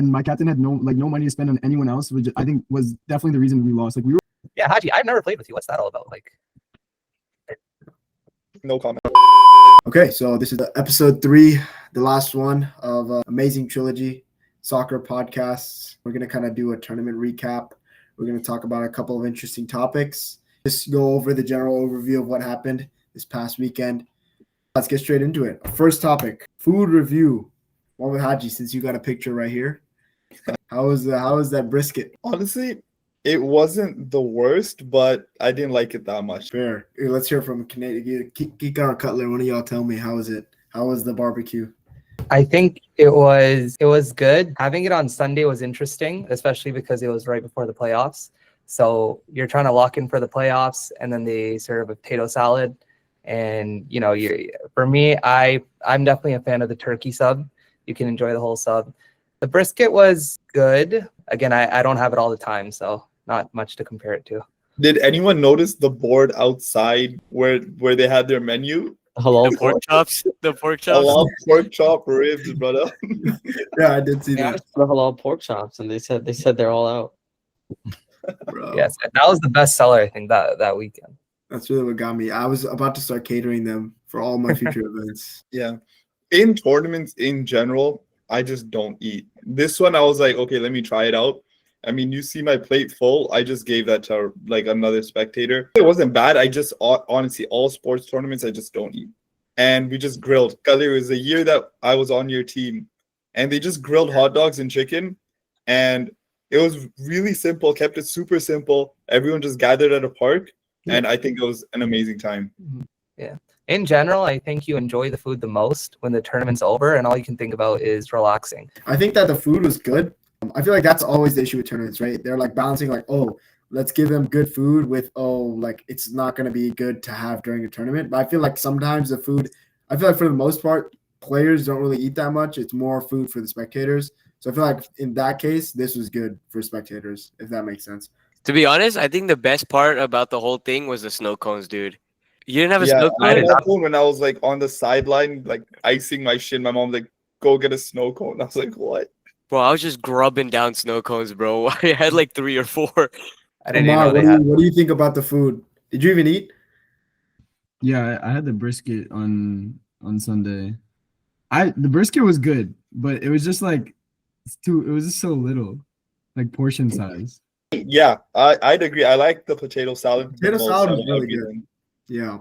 and my captain had no money to spend on anyone else, which I think was definitely the reason we lost. Like we were. Yeah, Haji, I've never played with you. What's that all about? Like, no comment. Okay, so this is episode 3, the last one of Amazing Trilogy Soccer Podcasts. We're going to kind of do a tournament recap. We're going to talk about a couple of interesting topics. Just go over the general overview of what happened this past weekend. Let's get straight into it. First topic, food review. One with Haji, since you got a picture right here. How was that brisket? Honestly, it wasn't the worst, but I didn't like it that much. Fair. Let's hear from Canadian. Kika or Cutler, one of y'all tell me, how was it? How was the barbecue? I think it was good. Having it on Sunday was interesting, especially because it was right before the playoffs. So you're trying to lock in for the playoffs, and then they serve a potato salad. And for me, I'm definitely a fan of the turkey sub. You can enjoy the whole sub. The brisket was good. Again, I don't have it all the time, so not much to compare it to. Did anyone notice the board outside where they had their menu? Halal pork chops. The pork chops. Halal pork chop ribs, brother. Yeah, I did see that. The halal pork chops, and they said they're all out. Bro. Yes, that was the best seller, I think, that weekend. That's really what got me. I was about to start catering them for all my future events. Yeah. In tournaments in general, I just don't eat. This one, I was like, okay, let me try it out. I mean, you see my plate full. I just gave that to like another spectator. It wasn't bad. I just honestly, all sports tournaments, I just don't eat. And we just grilled. It was the year that I was on your team, and they just grilled hot dogs and chicken. And it was really simple, kept it super simple. Everyone just gathered at a park, and I think it was an amazing time. Yeah. In general, I think you enjoy the food the most when the tournament's over, and all you can think about is relaxing. I think that the food was good. I feel like that's always the issue with tournaments, right? They're like balancing like, oh, let's give them good food with, like it's not going to be good to have during a tournament. But I feel like sometimes the food, I feel like for the most part, players don't really eat that much. It's more food for the spectators. So I feel like in that case, this was good for spectators, if that makes sense. To be honest, I think the best part about the whole thing was the snow cones, dude. You didn't have a snow cone? I had that one when I was like on the sideline, like icing my shin. My mom's like, go get a snow cone. I was like, what? Bro, I was just grubbing down snow cones, bro. I had like 3 or 4. I didn't even know they had. What do you think about the food? Did you even eat? Yeah, I had the brisket on Sunday. The brisket was good, but it was just like it was just so little, like portion size. Yeah, I'd agree. I like the potato salad. Potato salad was really good. Yeah.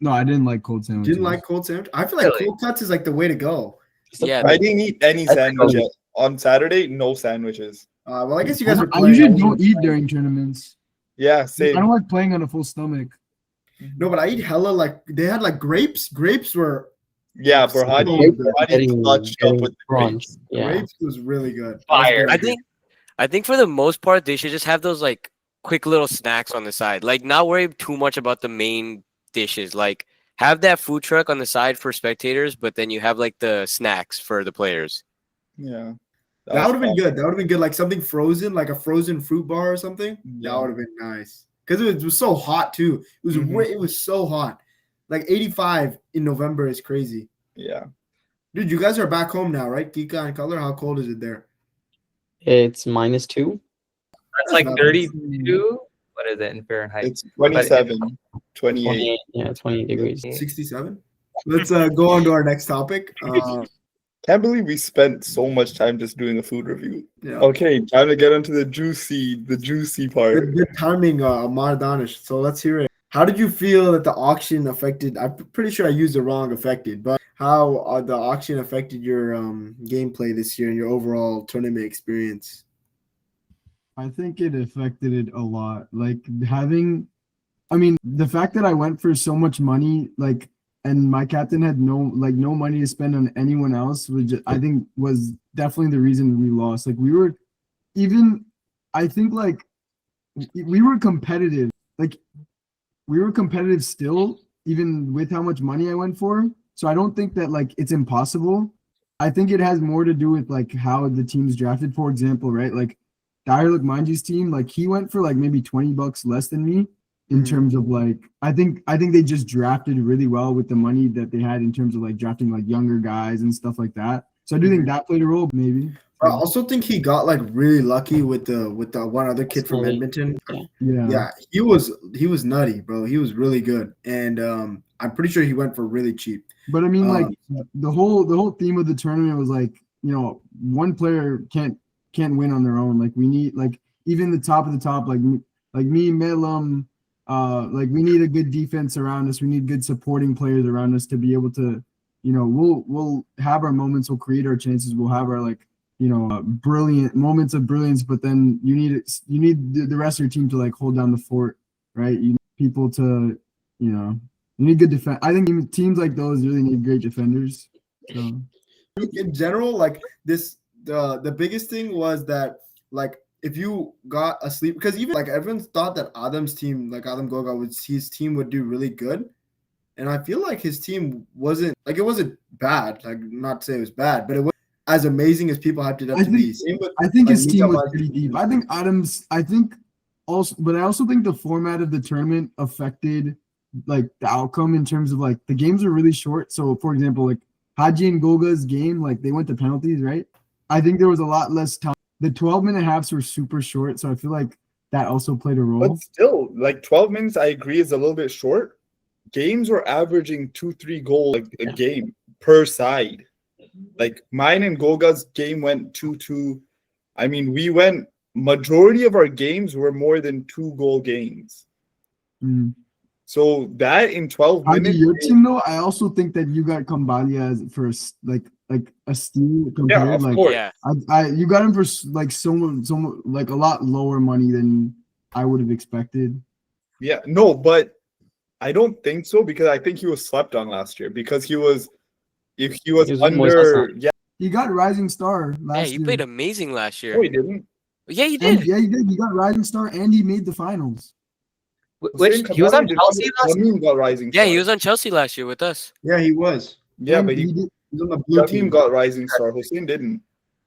No, I didn't like cold sandwiches. Didn't like cold sandwich? I feel like cold cuts is like the way to go. Yeah, I didn't eat any sandwich yet. On Saturday, no sandwiches. Well, I guess you guys were I playing. usually don't eat during tournaments. Yeah, same. I don't like playing on a full stomach. No, but I eat hella like they had like grapes. Grapes were for Hadi clutched up with the grapes. Yeah. Grapes was really good. Fire. I think for the most part they should just have those like quick little snacks on the side. Like not worry too much about the main dishes. Like have that food truck on the side for spectators, but then you have like the snacks for the players. Yeah. That would have been good. That would have been good. Like something frozen, like a frozen fruit bar or something. Yeah. That would have been nice. Because it was so hot too. It was so hot. Like 85 in November is crazy. Yeah. Dude, you guys are back home now, right? Kika and Color, how cold is it there? It's -2. That's like 32. What is it in Fahrenheit? It's 27, 28. Yeah, 28 degrees. 67. Let's go on to our next topic. Can't believe we spent so much time just doing a food review. Yeah. Okay, time to get into the juicy part. Good timing, Amar Danish. So let's hear it. How did you feel that the auction affected? I'm pretty sure I used the wrong affected, but how the auction affected your gameplay this year and your overall tournament experience? I think it affected it a lot. Like the fact that I went for so much money, like, and my captain had no money to spend on anyone else, which I think was definitely the reason we lost. Like we were competitive. Like we were competitive still, even with how much money I went for. So I don't think that like it's impossible. I think it has more to do with like how the team's drafted. For example, right? Like Dyer Lukmanji's team, like he went for like maybe $20 less than me in terms of like I think they just drafted really well with the money that they had in terms of like drafting like younger guys and stuff like that. So I do think that played a role, maybe. I also think he got like really lucky with the one other kid from Slowly. Edmonton. Yeah. Yeah, he was nutty, bro. He was really good, and I'm pretty sure he went for really cheap. But I mean, like Um, the whole theme of the tournament was like, one player can't win on their own. Like we need like even the top of the top, like me, Melum, like we need a good defense around us. We need good supporting players around us to be able to, we'll have our moments, we'll create our chances, we'll have our like, brilliant moments of brilliance. But then you need the rest of your team to like hold down the fort, right? You need people to, you need good defense. I think teams like those really need great defenders. So. in general, like the biggest thing was that like if you got a sleep, because even like everyone thought that Adam's team, like Adam Goga, his team would do really good, and I feel like his team wasn't like, it wasn't bad. Like, not to say it was bad, but it was as amazing as people hyped it up to be. Same with, I think like, his team was Mika pretty Mike. deep. I think Adams. But I also think the format of the tournament affected like the outcome in terms of like the games are really short. So, for example, like Haji and Goga's game, like they went to penalties, right? I think there was a lot less time. The 12-minute halves were super short, so I feel like that also played a role. But still, like 12 minutes, I agree, is a little bit short. Games were averaging 2-3 goals a game per side. Like mine and Goga's game went 2-2. I mean, majority of our games were more than 2-goal games. Mm. So that in 12 minutes. Your team though, I also think that you got Kambalia as for like a steal compared. Yeah, of like course. Yeah. you got him for like so like a lot lower money than I would have expected. Yeah, no, but I don't think so, because I think he was slept on last year because he was He was with under. Moises. Yeah, He got Rising Star Yeah, last he year. played amazing last year. no, he didn't. Yeah, he And did. yeah, he did. He got Rising Star and he made the finals. Which he was on Chelsea last. Tamim got Rising Yeah, Star. he was on Chelsea last year with us. Yeah, he was. Yeah, And but he he did. He's on the blue Tamim team. got Rising Star. Hussein didn't.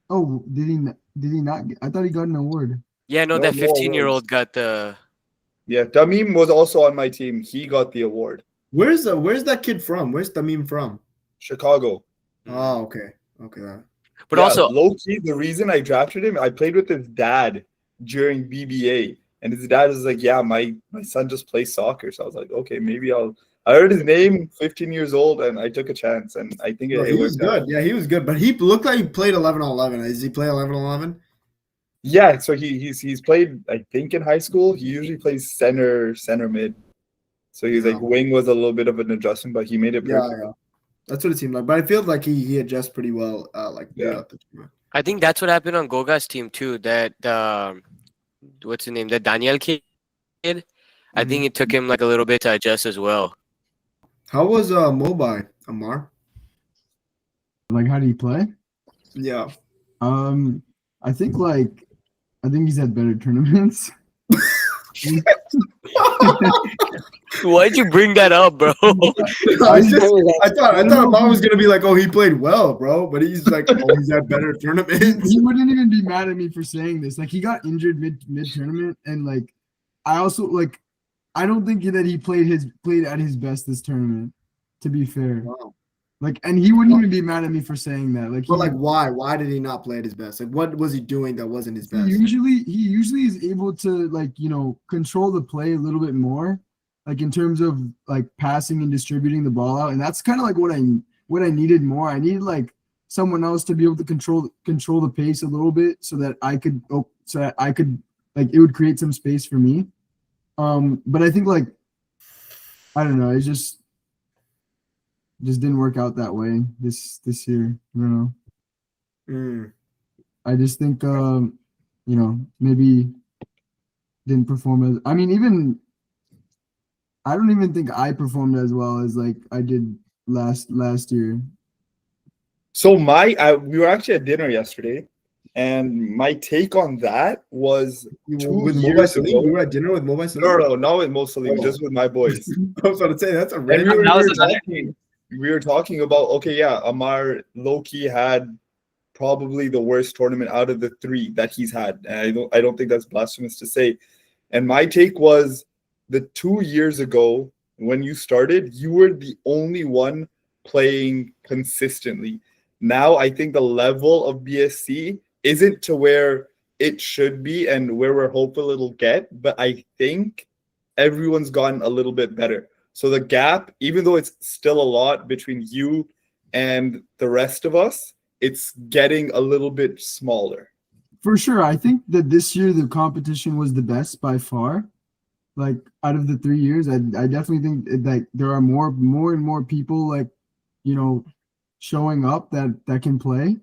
Oh, did he? Did he not? I thought he got an award. Yeah, no, No, that no 15-year-old got the. Yeah, Tamim was also on my team. He got the award. Where's that kid from? Where's Tamim from? Chicago. Oh, okay. Okay. But Yeah, also, low key, the reason I drafted him, I played with his dad during BBA, and his dad was like, "Yeah, my son just plays soccer." So I was like, "Okay, maybe I'll." I heard his name, 15 years old, and I took a chance, and I think No, it he was worked out. good. Yeah, he was good, but he looked like he played 11 on 11. Does he play 11 on 11? Yeah, so he's played, I think, in high school. He usually plays center mid. So he's like, wing was a little bit of an adjustment, but he made it Yeah, perfect. yeah. That's what it seemed like. But I feel like he adjusts pretty well, Yeah. throughout the tournament. I think that's what happened on Goga's team too. That what's his name? The Daniel kid. I think it took him like a little bit to adjust as well. How was Mobai, Amar? Like, how do you play? Yeah. I think he's had better tournaments. Why'd you bring that up, bro? I thought Amar was gonna be like, oh, he played well, bro, but he's like, oh, he's had better tournaments. He wouldn't even be mad at me for saying this. Like, he got injured mid tournament, and like I also like I don't think that he played at his best this tournament, to be fair. Wow. Like, and he wouldn't even be mad at me for saying that. Like, But like, why? Why did he not play at his best? Like, what was he doing that wasn't his he best? usually is able to like, control the play a little bit more, like in terms of like passing and distributing the ball out. And that's kind of like what I needed more. I needed like someone else to be able to control the pace a little bit so that I could like, it would create some space for me. But I think like, I don't know, it just didn't work out that way this year. I don't know. I just think maybe didn't perform as, I mean, even I don't even think I performed as well as like I did last year. So we were actually at dinner yesterday, and my take on that was With 2 Mobile years Salim? ago. You were at dinner with Mobile Salim? No, not with Mo Salim, just with my boys. I was about to say that's a And random. we were talking about, okay, yeah, Amar low-key had probably the worst tournament out of the 3 that he's had. And I don't think that's blasphemous to say. And my take was the 2 years ago when you started, you were the only one playing consistently. Now I think the level of BSC isn't to where it should be and where we're hopeful it'll get, but I think everyone's gotten a little bit better. So the gap, even though it's still a lot between you and the rest of us, it's getting a little bit smaller. For sure. I think that this year the competition was the best by far. Like out of the 3 years, I definitely think that there are more and more people like, you know, showing up that can play.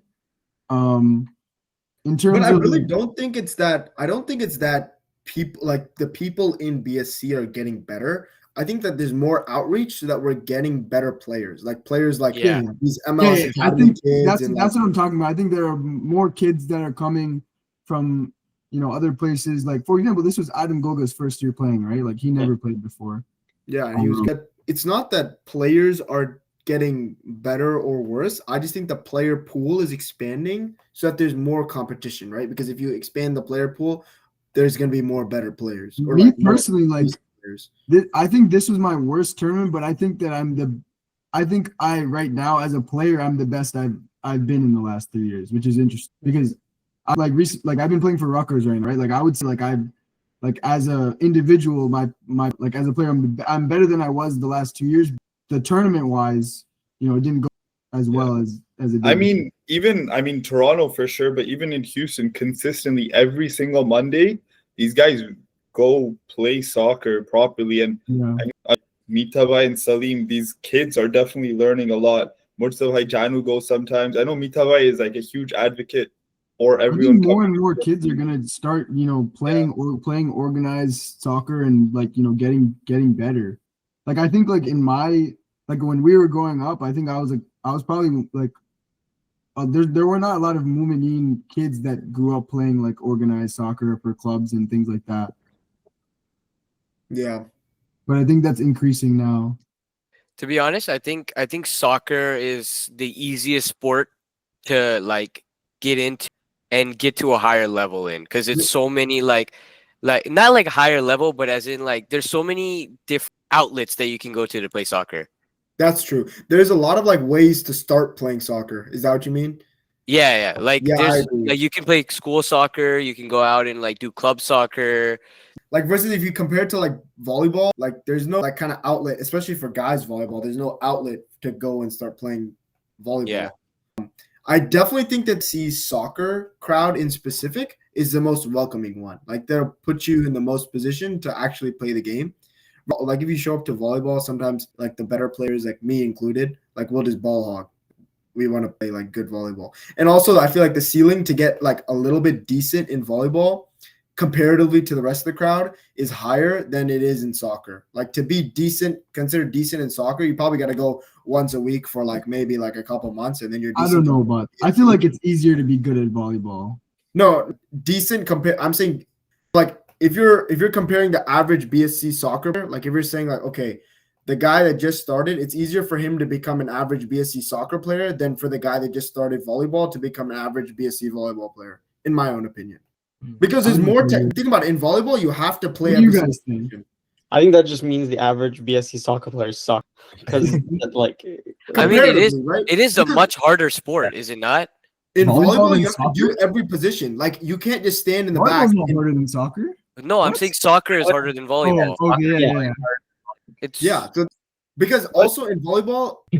In terms But I of really don't think it's that. I don't think it's that people like the people in BSC are getting better. I think that there's more outreach so that we're getting better players, like Yeah. these MLS I Academy think kids. that's And what I'm talking about. I think there are more kids that are coming from, you know, other places. Like for example, this was Adam Goga's first year playing, right? Like he never played before. yeah, and he was good. It's not that players are getting better or worse. I just think the player pool is expanding so that there's more competition, right? Because if you expand the player pool, there's going to be more better players. Or Me like more personally, like players. I think this was my worst tournament, but I think that I right now as a player, I'm the best I've been in the last 3 years, which is interesting because I like I've been playing for Rutgers right now, right? Like I would say like as a individual, my like as a player, I'm better than I was the last 2 years. The tournament wise, you know, it didn't go as well as it did. I mean, Toronto for sure, but even in Houston, consistently every single Monday, these guys go play soccer properly. And yeah. Mitavai and Salim, these kids are definitely learning a lot. Murtazai Janu goes sometimes. I know Mitavai is like a huge advocate for I everyone. think more and more kids are gonna start, you know, playing organized soccer and like, you know, getting better. Like I think like in my like when we were growing up, I think I was probably like there were not a lot of Mu'minin kids that grew up playing like organized soccer for clubs and things like that. Yeah. But I think that's increasing now. To be honest, I think soccer is the easiest sport to like get into and get to a higher level in because it's so many like not like higher level, but as in like there's so many different outlets that you can go to play soccer. That's true. There's a lot of like ways to start playing soccer. Is that what you mean? Yeah. Like Yeah, I there's agree. like you can play school soccer, you can go out and like do club soccer. Like versus if you compare it to like volleyball, like there's no like kind of outlet, especially for guys volleyball. There's no outlet to go and start playing volleyball. Yeah. I definitely think that the soccer crowd in specific is the most welcoming one. Like they'll put you in the most position to actually play the game. Like if you show up to volleyball, sometimes like the better players, like me included, like we'll just ball hog. We want to play like good volleyball. And also I feel like the ceiling to get like a little bit decent in volleyball comparatively to the rest of the crowd is higher than it is in soccer. Like to be decent, considered decent in soccer, you probably got to go once a week for like maybe like a couple months and then you're decent. I don't know, but I feel like it's easier to be good at volleyball. No, decent compare. I'm saying like if you're comparing the average BSC soccer player, like if you're saying like, okay, the guy that just started, it's easier for him to become an average BSC soccer player than for the guy that just started volleyball to become an average BSC volleyball player, in my own opinion. Because there's more. Think about it. In volleyball, you have to play. What do you guys think? I think that just means the average BSC soccer players suck because like. I mean, it is. Right? It is a much harder sport, is it not? In volleyball, you have soccer? to do every position. Like you can't just stand in the Volleyball's back. not harder than soccer. No, I'm saying soccer is harder than volleyball. Oh, okay, yeah. It's So because also in volleyball, yeah,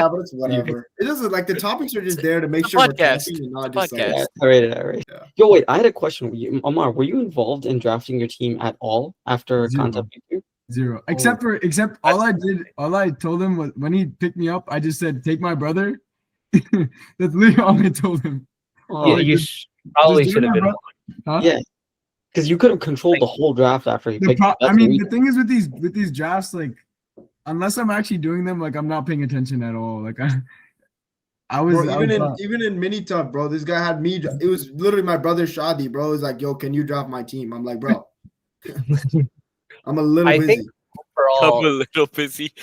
but it's whatever. It doesn't like the topics are just there to make It's a sure we're podcast. talking and not It's a just like podcast. All right. Yeah. Yo, wait, I had a question. Omar, were you involved in drafting your team at all after Zero. contact with you? Zero. Except all I told him was when he picked me up, I just said, take my brother. That's literally all I told him. Oh, You probably just should have do been. Huh? yeah. Because you could have controlled the whole draft after he picked you. I mean, the thing is with these drafts, like, unless I'm actually doing them, like, I'm not paying attention at all. Like, even in mini tough, bro, this guy had me. It was literally my brother Shadi, bro. Is like, yo, can you draft my team? I'm like, bro, I'm a little busy. think overall, I'm a little busy.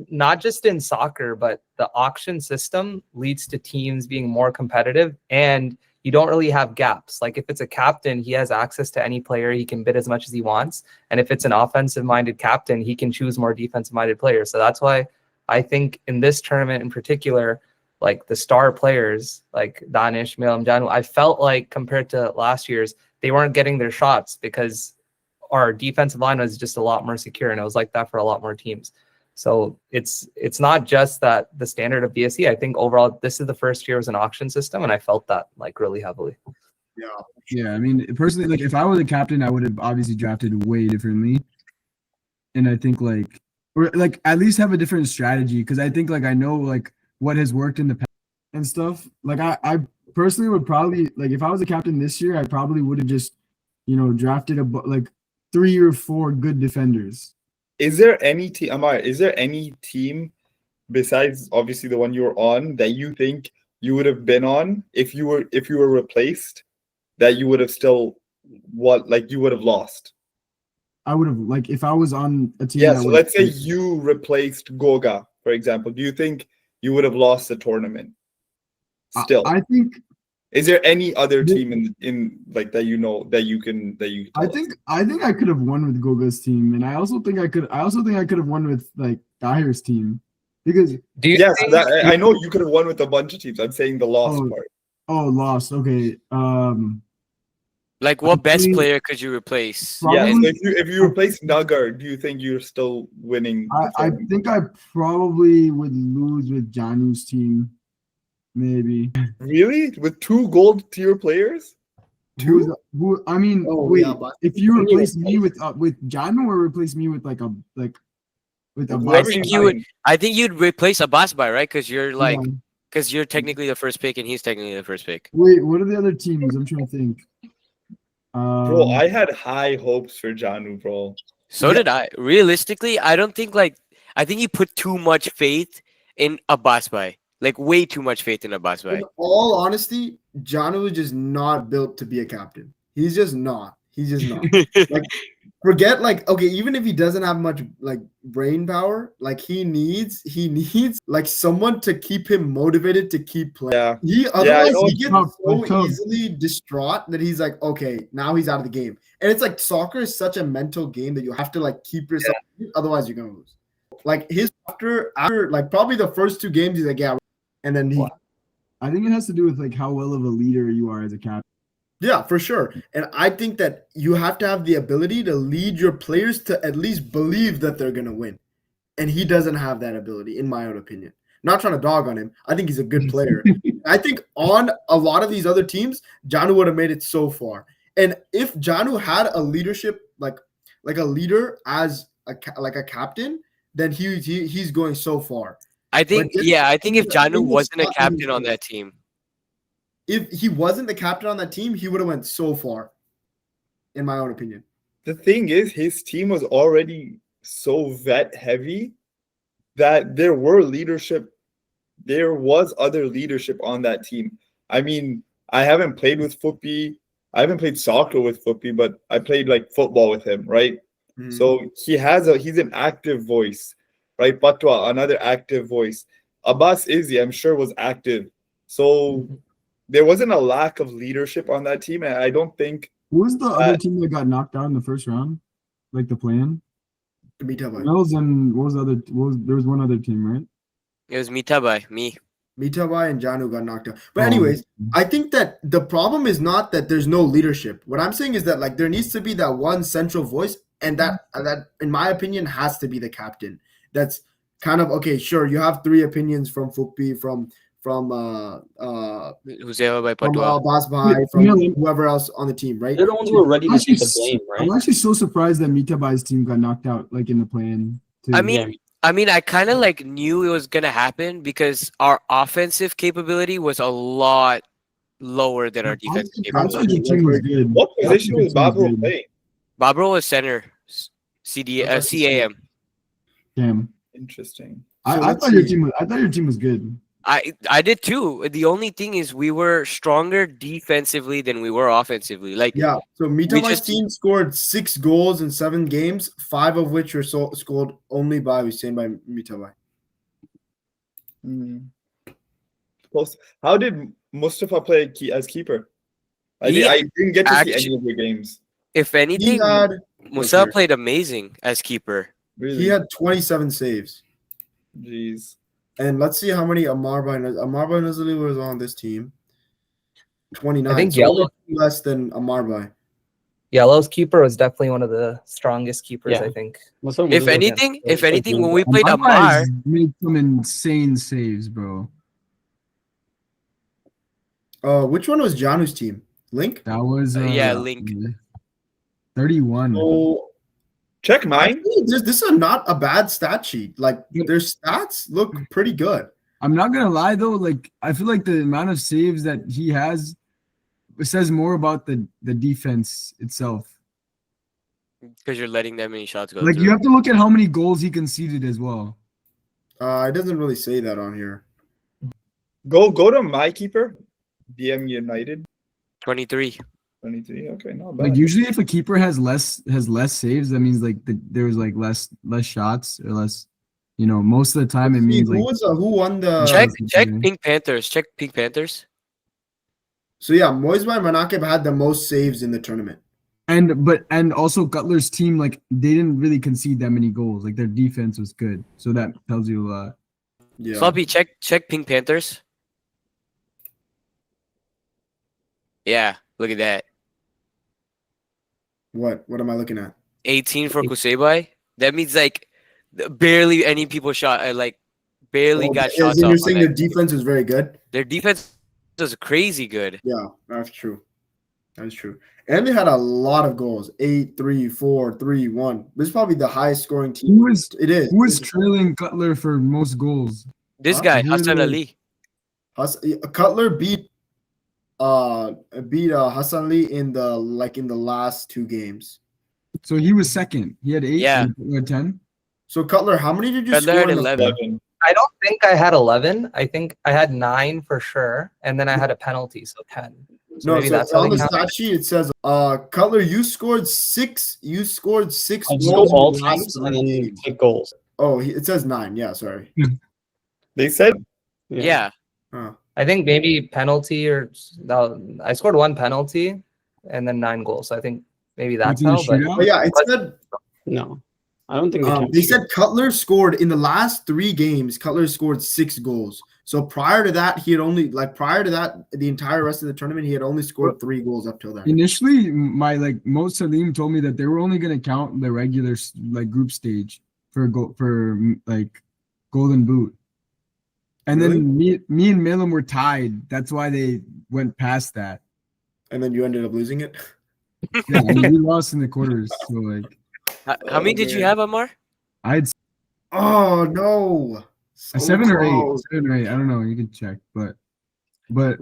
not just in soccer, but the auction system leads to teams being more competitive and you don't really have gaps. Like if it's a captain, he has access to any player. He can bid as much as he wants. And if it's an offensive-minded captain, he can choose more defensive-minded players. So that's why I think in this tournament in particular, like the star players like Danish, Milam, Janu, I felt like compared to last year's, they weren't getting their shots because our defensive line was just a lot more secure, and it was like that for a lot more teams. So it's not just that the standard of BSC. I think overall this is the first year it was an auction system, and I felt that like really heavily. Yeah, I mean, personally, like if I was a captain, I would have obviously drafted way differently. And I think like, or like at least have a different strategy, because I think like I know like what has worked in the past and stuff. Like I personally would probably like if I was a captain this year, I probably would have just, drafted like 3 or 4 good defenders. Is there any team, Amar? Is there any team besides obviously the one you were on that you think you would have been on if you were replaced, that you would have still you would have lost? I would have like if I was on a team. Yeah, so let's say you replaced Goga, for example. Do you think you would have lost the tournament? Still, I think. Is there any other team in like that that you can I think I could have won with Goga's team, and I also think I could have won with like Dahir's team, because yes, I know you could have won with a bunch of teams. I'm saying the lost part. Oh, lost. Okay. Like what best player could you replace? Yeah, so if you replace Nugger, do you think you're still winning? I think I probably would lose with Janu's team. Maybe. Really? With 2 gold tier players? I mean, wait. If you replace me with Janu, or replace me with with a I think you'd replace Abbasbai, right? Because you're like, because you're technically the first pick and he's technically the first pick. Wait, what are the other teams? I'm trying to think. Bro, I had high hopes for Janu, bro. So did I. Realistically, I don't think I think you put too much faith in Abbasbai. Like way too much faith in Abbasbai. In all honesty, Janu is just not built to be a captain. He's just not. Like, forget okay, even if he doesn't have much like brain power, like he needs like someone to keep him motivated to keep playing. Yeah. Otherwise he gets so easily distraught that he's like, okay, now he's out of the game. And it's like soccer is such a mental game that you have to like keep yourself, otherwise you're gonna lose. Like after like probably the first 2 games, he's like, yeah. And then I think it has to do with like how well of a leader you are as a captain. Yeah, for sure. And I think that you have to have the ability to lead your players to at least believe that they're going to win. And he doesn't have that ability, in my own opinion. Not trying to dog on him. I think he's a good player. I think on a lot of these other teams, Janu would have made it so far. And if Janu had a leadership, like a leader as a captain, then he's going so far. I think if Janu wasn't a captain on that team. If he wasn't the captain on that team, he would have went so far, in my own opinion. The thing is, his team was already so vet heavy that there was other leadership on that team. I mean, I haven't played with Foopi. I haven't played soccer with Foopi, but I played like football with him, right? Mm-hmm. So he's an active voice. Right, Patwa, another active voice. Abbas Izzy, I'm sure, was active. So there wasn't a lack of leadership on that team. And I don't think. Who was the other team that got knocked out in the first round? Like the plan? Mills and what was the other? There was one other team, right? It was Mitabai, me. Mitabai and Janu got knocked out. But anyways, I think that the problem is not that there's no leadership. What I'm saying is that like there needs to be that one central voice, and that in my opinion has to be the captain. That's kind of okay. Sure, you have 3 opinions from Fukpi, from Abbasbai, from whoever else on the team, right? They're the ones who are ready to take the blame, right? I'm actually so surprised that Mitabai's team got knocked out, like in the plan. I mean, I kind of like knew it was gonna happen because our offensive capability was a lot lower than our defensive capability. What position was Babro playing? Babro was center, CAM. Damn. Interesting. I thought your team was good. I did too. The only thing is we were stronger defensively than we were offensively. Like so Mitabai's team scored 6 goals in 7 games, 5 of which were scored only by Mitabai. How did Mustafa play as keeper? I didn't get to see any of your games. If anything, Mustafa played amazing as keeper. Really? He had 27 saves. Jeez. And let's see how many Amar Nazali was on this team. 29. I think so Yellow- less than Amar. Yellow's keeper was definitely one of the strongest keepers, Yeah. I think. Most of them If was against anything, the- if anything, when the- we played Amar Amar, has made some insane saves, bro. Which one was Janu's team? Link? That was yeah, Link. 31. Oh, Check mine. actually, this is not a bad stat sheet. Like their stats look pretty good. I'm not gonna lie though, like I feel like the amount of saves that he has says more about the defense itself. Because you're letting that many shots go. Like through. you have to look at how many goals he conceded as well. It doesn't really say that on here. Go to my keeper, BM United 23. 23. Okay, not Like bad. usually, if a keeper has less saves, that means like there was like less shots or less. You know, most of the time it See, means who like won the? Check Pink Panthers. Check Pink Panthers. So yeah, Moisbai Manakeb had the most saves in the tournament. and also Cutler's team, like they didn't really concede that many goals. Like their defense was good, so that tells you a lot. Yeah. Sloppy, check Pink Panthers. Yeah, look at that. What am I looking at? 18 for Kusebai. That means like barely any people shot. Like barely got Okay, shots so off. you're on saying that. their defense is very good? Their defense was crazy good. Yeah, that's true. That's true. And they had a lot of goals. 8, 3, 4, 3, 1. This is probably the highest scoring team. Who was It is. trailing Cutler for most goals? This Huh? guy, Who Hassan are Ali. Cutler beat Hassan Lee in the last 2 games. So he was second. He had 8. Yeah. And Cutler had 10. So Cutler, how many did you Cutler score? had in the- 11. I don't think I had 11. I think I had 9 for sure, and then I had a penalty, so 10. So No, maybe so that's how on they the count. stat sheet it says, Cutler, you scored 6. You scored 6 I just go goals in all the last teams 3 and then games. take goals. Oh, it says 9. Yeah, sorry. They said Yeah. Huh. I think maybe penalty or I scored 1 penalty and then 9 goals. So I think maybe that's in a how. But shootout? But yeah, it said No, I don't think they can. they said Cutler scored in the last 3 games. Cutler scored 6 goals. So prior to that, the entire rest of the tournament, he had only scored 3 goals up till then. Initially, my Mo Salim told me that they were only gonna count the regular group stage for Golden Boot. And then me and Milam were tied. That's why they went past that. And then you ended up losing it. Yeah, I mean, we lost in the quarters. So like How many did you have, Amar? I had Oh no. a So 7 or 8. close. 7 or 8. I don't know. You can check, but Right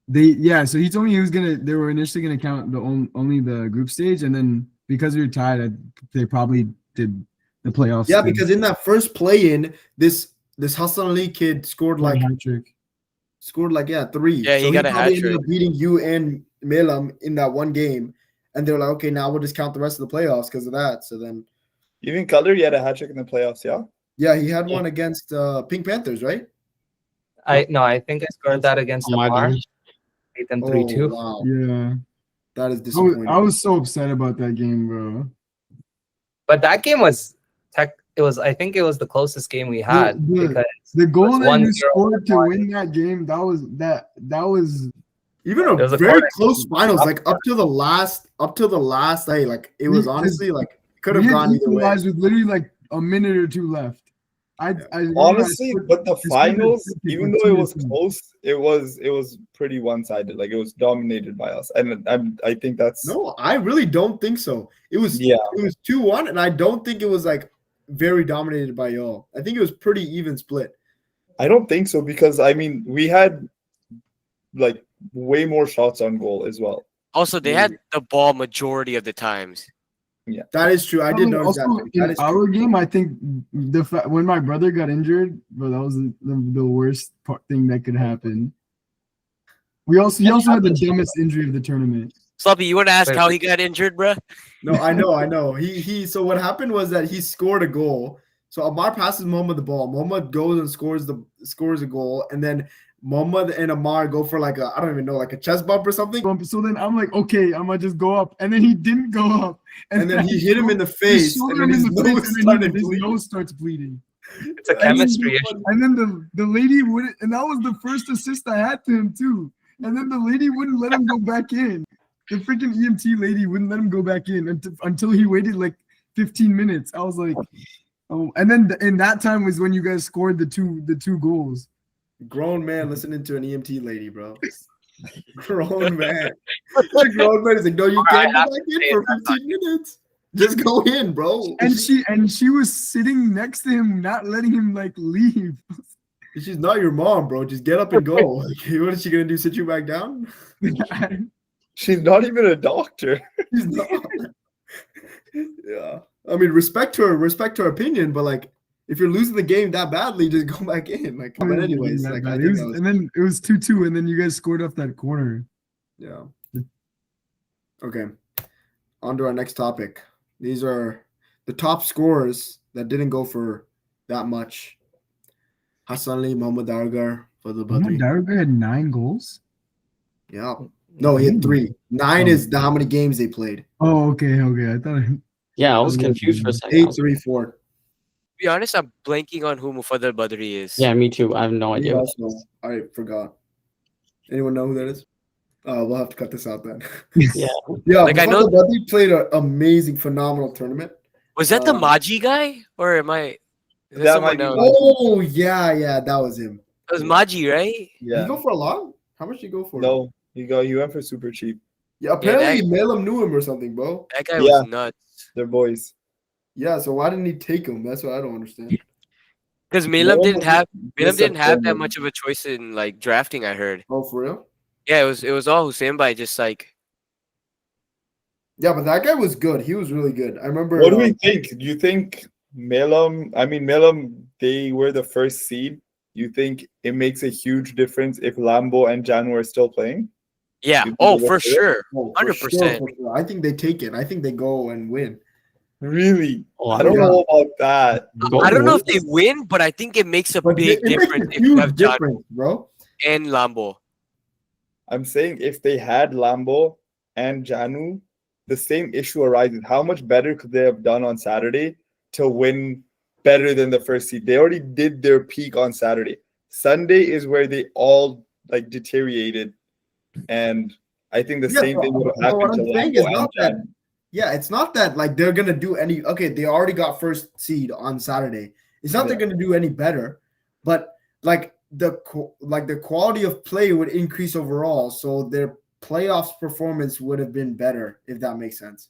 there. so he told me they were initially gonna count only the group stage, and then because we were tied, they probably did the playoffs. Yeah, thing. because in that first play-in, this Hassan Ali kid scored like hat trick. 3. Yeah, he got a probably hat ended up beating you and Milam in that one game. And they were like, okay, now we'll just count the rest of the playoffs because of that. So then even Cutler, you had a hat trick in the playoffs, yeah? yeah, he had one against Pink Panthers, right? I think I scored that against Amar. Beat them 3-2. Wow. Yeah. That is disappointing. I was so upset about that game, bro. But that game was I think it was the closest game we had because The goal It was that you 1-0 scored to win that game, that was even There was a a very corner. close finals, like up to the last day, like it was honestly like could have we had gone either way. equalized with literally like a minute or 2 left. I Honestly, but the scored finals, the pick even with though it 2 was to 2. close, it was pretty one-sided. Like it was dominated by us, and I think that's No, I really don't think so. It was 2-1, and I don't think it was like very dominated by y'all. I think it was pretty even split. I don't think so because I mean we had like way more shots on goal as well. Also, they had the ball majority of the times. That is true. I did notice also, that. That in is our game, I think when my brother got injured, bro, that was the worst thing that could happen. He also had the dumbest injury of the tournament. Sloppy, you want to ask how he got injured, bro? No, I know. He so what happened was that he scored a goal. So Amar passes Mohamed the ball. Mohamed goes and scores a goal, and then Mohamed and Amar go for like I don't even know, like a chest bump or something. So then I'm like, okay, I'm gonna just go up, and then he didn't go up, And then he hit him in the He face, shot and him then in his the face, nose and then started his bleeding. nose starts bleeding. It's a chemistry issue. And then the lady wouldn't, and that was the first assist I had to him too. And then the lady wouldn't let him go back in. The freaking EMT lady wouldn't let him go back in until he waited like 15 minutes. I was like, oh. And then in that time was when you guys scored the two goals. Grown man listening to an EMT lady, bro. Grown man. The grown man is like, no, you can't go back in for 15 minutes. Just go in, bro. And she was sitting next to him, not letting him like leave. She's not your mom, bro. Just get up and go. Like, what is she gonna do? Sit you back down? She's not even a doctor. She's not. Yeah. I mean, respect her opinion, but like, if you're losing the game that badly, just go back in. Like, but anyways, like, I think and then it was 2-2, and then you guys scored off that corner. Yeah. Okay. On to our next topic. These are the top scorers that didn't go for that much. Hassan Ali, Mohamed Dargar for the Badri. Dargar had 9 goals. Yeah. No, he had 3. 9 is how many games they played. Oh, okay. I thought. Yeah, I was confused for a second. 8, 3, 4. To be honest, I'm blanking on who Mufaddal Badri is. Yeah, me too. I have no idea. Also, I forgot. Anyone know who that is? We'll have to cut this out then. Yeah. Yeah, Like, I know Badri played an amazing, phenomenal tournament. Was that the Maji guy, or am I? Is That someone might be else? Oh, yeah, that was him. It was Maji, right? Did Yeah. he go for a lot? How much did he go for? No, he went for super cheap. Yeah, apparently that- Malam knew him or something, bro. That guy Yeah. was nuts. They're boys. Yeah, so why didn't he take him? That's what I don't understand. Because Milam didn't have Disappointed. that much of a choice in like drafting. I heard. Oh, for real? Yeah, it was all Hussein by just like. Yeah, but that guy was good. He was really good. I remember. What do we think? Do you think Melam, they were the first seed? You think it makes a huge difference if Lambo and Janu are still playing? Yeah. You think Oh, they for go for it? sure. Oh, for 100%. sure. I think they take it. I think they go and win. Really? Oh, I don't know about that. I don't know if they win, but I think it makes a But big it makes difference a if you have huge John difference, bro. and Lambo. I'm saying if they had Lambo and Janu, the same issue arises. How much better could they have done on Saturday to win better than the first seed? They already did their peak on Saturday. Sunday is where they all like deteriorated, and I think the same thing would have happened what to I'm saying Lambo is and not that. Janu. Yeah, it's not that like they're gonna do any. Okay, they already got first seed on Saturday. It's not they're gonna do any better, but like the quality of play would increase overall, so their playoffs performance would have been better, if that makes sense.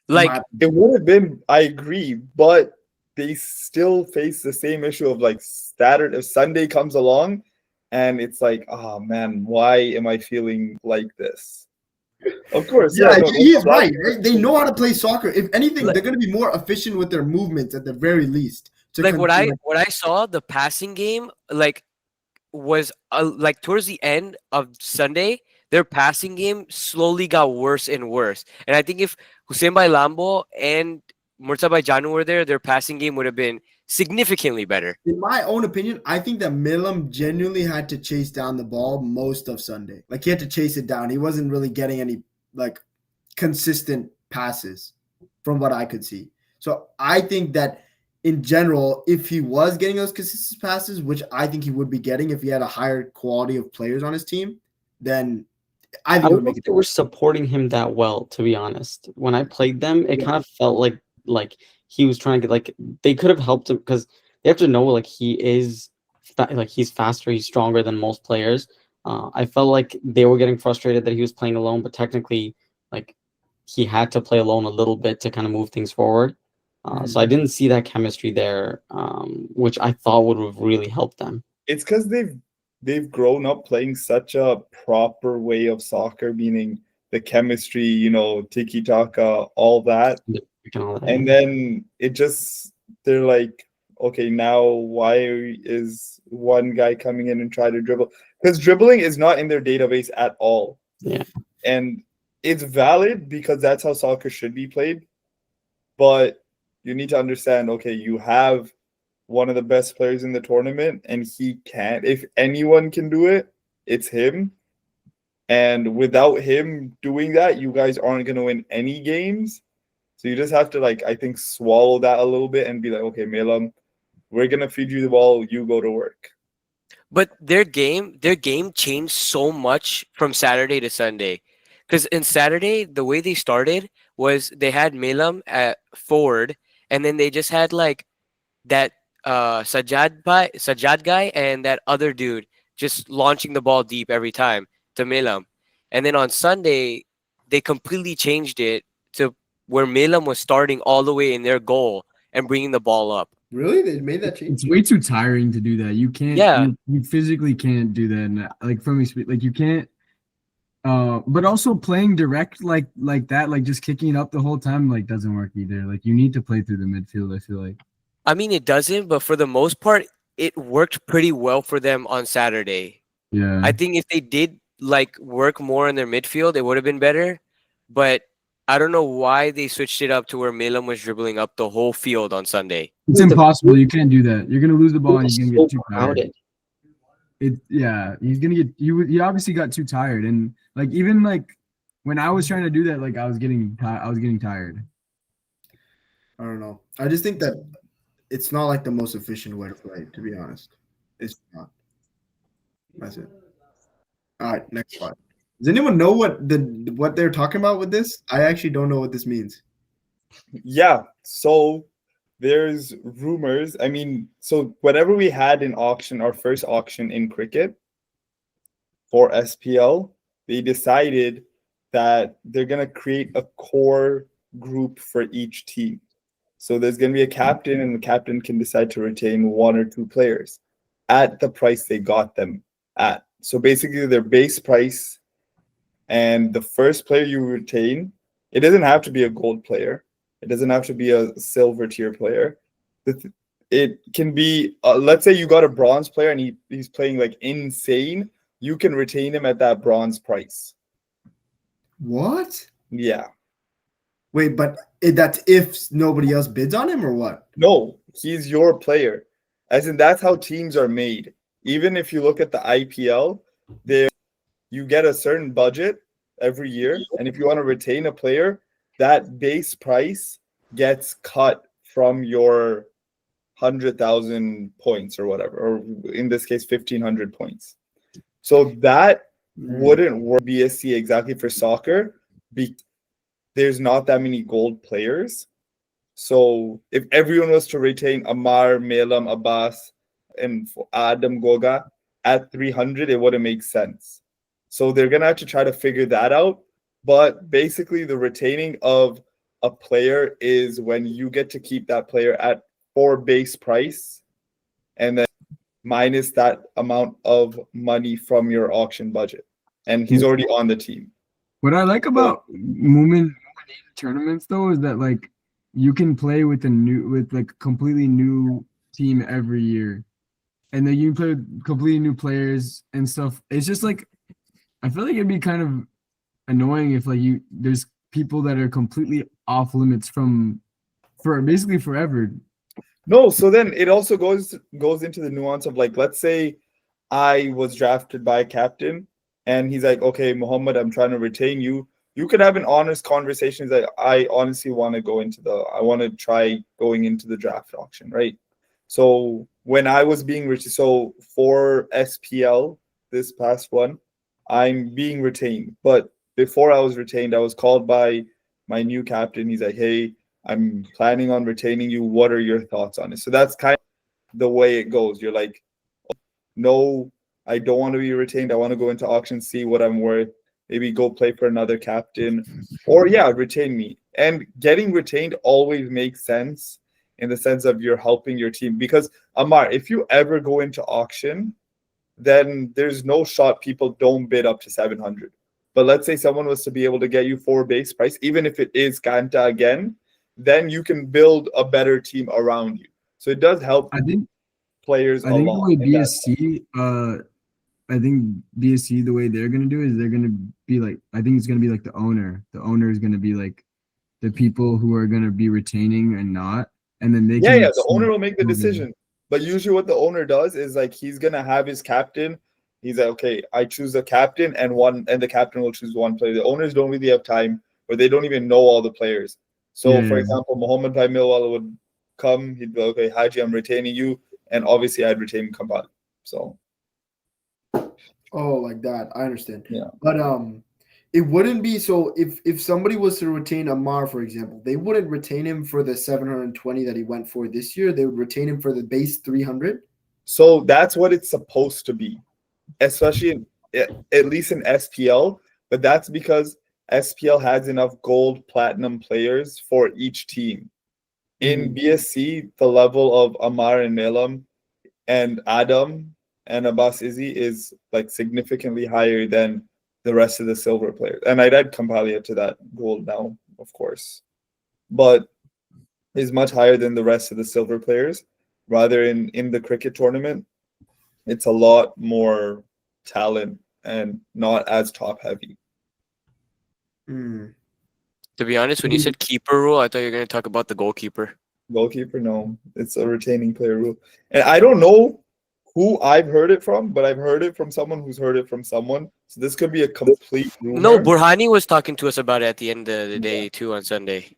Like It would have been, I agree, but they still face the same issue of like Saturday, if Sunday comes along, and it's like, oh man, why am I feeling like this? Of course, Yeah, no, he is right. They know how to play soccer. If anything, they're going to be more efficient with their movements at the very least. like what I saw, the passing game like was like towards the end of Sunday, their passing game slowly got worse and worse. And I think if Hussein by Lambo and Murtaza by Janu were there, their passing game would have been significantly better. In my own opinion, I think that Milam genuinely had to chase down the ball most of Sunday. Like he had to chase it down. He wasn't really getting any like consistent passes from what I could see. So I think that in general, if he was getting those consistent passes, which I think he would be getting if he had a higher quality of players on his team, then I think I it would don't know make if it. they were supporting him that well, to be honest. When I played them, it kind of felt like he was trying to get like they could have helped him because they have to know like he's faster, he's stronger than most players. I felt like they were getting frustrated that he was playing alone, but technically, like he had to play alone a little bit to kind of move things forward. So I didn't see that chemistry there, which I thought would have really helped them. It's because they've grown up playing such a proper way of soccer, meaning the chemistry, tiki taka, all that. And then they're like, okay, now why is one guy coming in and try to dribble? Because dribbling is not in their database at all. Yeah. And it's valid because that's how soccer should be played. But you need to understand, okay, you have one of the best players in the tournament and he can't. If anyone can do it, it's him. And without him doing that, you guys aren't going to win any games. So you just have to, I think, swallow that a little bit and be like, okay, Melam, We're gonna feed you the ball. You go to work. But their game changed so much from Saturday to Sunday. Because in Saturday, the way they started was they had Milam at forward, and then they just had like that Sajad guy and that other dude just launching the ball deep every time to Milam. And then on Sunday, they completely changed it to where Milam was starting all the way in their goal and bringing the ball up. Really? They made that change? It's way too tiring to do that. You can't. Yeah. You physically can't do that. And like from like you can't. But also playing direct like that, like just kicking it up the whole time, like doesn't work either. Like you need to play through the midfield. I feel like. I mean, it doesn't, but for the most part, it worked pretty well for them on Saturday. Yeah. I think if they did like work more in their midfield, it would have been better. But I don't know why they switched it up to where Milam was dribbling up the whole field on Sunday. It's impossible. You can't do that. You're gonna lose the ball and you're gonna So get too tired. crowded. He's gonna get you. He obviously got too tired, and like even like when I was trying to do that, like I was getting tired. I don't know. I just think that it's not like the most efficient way to play, to be honest. It's not. That's it. All right, next slide. Does anyone know what they're talking about with this? I actually don't know what this means. Yeah. So there's rumors. I mean, so whenever we had an auction, our first auction in cricket for SPL, they decided that they're gonna create a core group for each team. So there's going to be a captain, and the captain can decide to retain one or two players at the price they got them at. So basically, their base price, and the first player you retain, it doesn't have to be a gold player. It doesn't have to be a silver tier player. It can be, let's say you got a bronze player and he's playing like insane. You can retain him at that bronze price. What? Yeah. Wait, but that's if nobody else bids on him or what? No, he's your player. As in, that's how teams are made. Even if you look at the IPL, you get a certain budget every year. And if you want to retain a player, that base price gets cut from your 100,000 points or whatever, or in this case, 1,500 points. So that wouldn't work BSC exactly for soccer. There's not that many gold players. So if everyone was to retain Amar, Melam, Abbas, and Adam Goga at 300, it wouldn't make sense. So they're going to have to try to figure that out. But basically, the retaining of a player is when you get to keep that player at 4 base price and then minus that amount of money from your auction budget. And he's already on the team. What I like about movement tournaments though is that like you can play with like completely new team every year, and then you can play with completely new players and stuff. It's just like I feel like it'd be kind of annoying if like there's people that are completely off limits for basically forever. No, so then it also goes into the nuance of like, let's say I was drafted by a captain and he's like, okay, Muhammad, I'm trying to retain you. You could have an honest conversation that I honestly want to I want to try going into the draft auction, right? So when I was being so for SPL, this past one, I'm being retained. But before I was retained, I was called by my new captain. He's like, hey, I'm planning on retaining you. What are your thoughts on it? So that's kind of the way it goes. You're like, no, I don't want to be retained. I want to go into auction, see what I'm worth. Maybe go play for another captain, or retain me. And getting retained always makes sense in the sense of you're helping your team. Because Amar, if you ever go into auction, then there's no shot people don't bid up to 700. But let's say someone was to be able to get you 4 base price, even if it is Kanta again, then you can build a better team around you. So it does help players a lot. I think BSC, the way they're going to do it is they're going to be like, I think it's going to be like the owner. The owner is going to be like the people who are going to be retaining and not. And then they can. Yeah, the owner will make the decision. But usually what the owner does is like he's going to have his captain. He's like, okay, I choose a captain and the captain will choose one player. The owners don't really have time or they don't even know all the players. So, for example, Mohammed Bhai Millwala would come, he'd be like, okay, Haji, I'm retaining you. And obviously I'd retain Kampali. So Oh, like that. I understand. Yeah. But it wouldn't be so if somebody was to retain Amar, for example, they wouldn't retain him for the 720 that he went for this year. They would retain him for the base 300. So that's what it's supposed to be, especially at least in SPL. But that's because SPL has enough gold, platinum players for each team. In BSC, the level of Amar and Nelam and Adam and Abbas Izzy is like significantly higher than the rest of the silver players. And I'd add Kampalia to that gold now, of course. But is much higher than the rest of the silver players. Rather in the cricket tournament, it's a lot more talent and not as top heavy. Mm. To be honest, when you said keeper rule, I thought you were going to talk about the goalkeeper. Goalkeeper, no. It's a retaining player rule. And I don't know who I've heard it from, but I've heard it from someone who's heard it from someone. So this could be a complete rumor. No, Burhani was talking to us about it at the end of the day too on Sunday.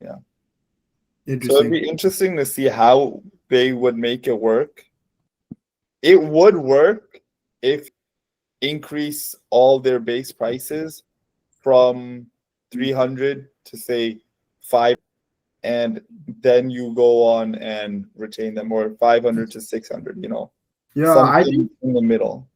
Yeah. So Interesting. it'd be interesting to see how they would make it work. It would work if increase all their base prices from 300 to say 5, and then you go on and retain them, or 500 to 600, you know. Yeah, Something I think, in the middle.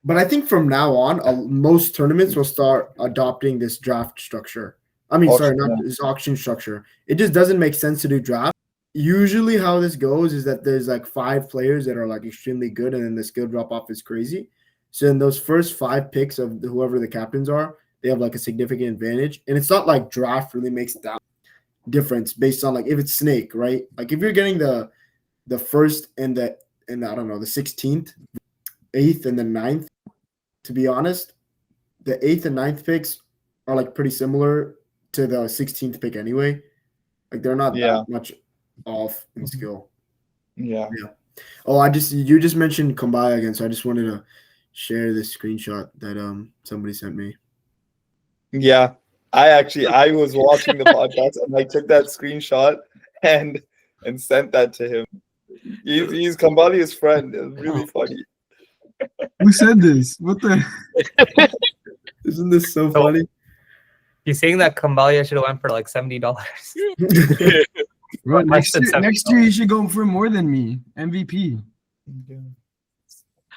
but I think from now on, most tournaments will start adopting this draft structure. I mean, sorry, Auction, not this auction structure. It just doesn't make sense to do draft. Usually, how this goes is that there's like 5 players that are like extremely good, and then the skill drop off is crazy. So in those first 5 picks of whoever the captains are, they have like a significant advantage. And it's not like draft really makes that difference based on like if it's snake, right? Like if you're getting the first and the I don't know, the 16th, 8th, and the 9th. To be honest, the 8th and 9th picks are like pretty similar to the 16th pick anyway. Like they're not that much off in skill. Yeah. Oh, you just mentioned Kumbaya again, so I just wanted to share this screenshot that somebody sent me. Yeah. I was watching the podcast and I took that screenshot and sent that to him. He's Kambali's friend. It's really funny. Who said this? What the? Isn't this so funny? He's saying that Kambalia should have went for like $70. Bro, Less than next year you should go for more than me. MVP.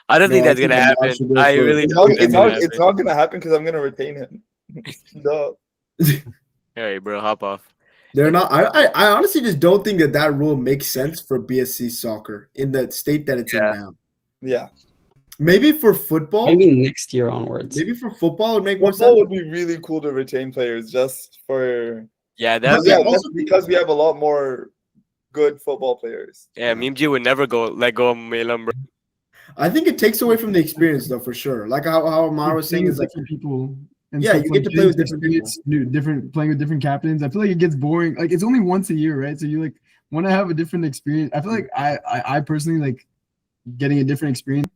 I don't think No, I that's gonna think Amar happen. should go I for it. really It's don't not, think it's that's gonna not, it's happen. not gonna happen because I'm gonna retain him. No. All right, bro, hop off. They're not. I honestly just don't think that rule makes sense for BSC soccer in the state that it's in now. Yeah. Maybe for football. Maybe next year onwards. Maybe for football it would make more Football sense. would be really cool to retain players just for Yeah, But that. that's because we have a lot more good football players. Yeah, Mimji would never let go of Melam, bro. I think it takes away from the experience though, for sure. Like how Amar was saying, Playing is with like different people. And Yeah, stuff you get to play with different people. playing with different captains. I feel like it gets boring. Like it's only once a year, right? So you like want to have a different experience. I feel like I personally like getting a different experience,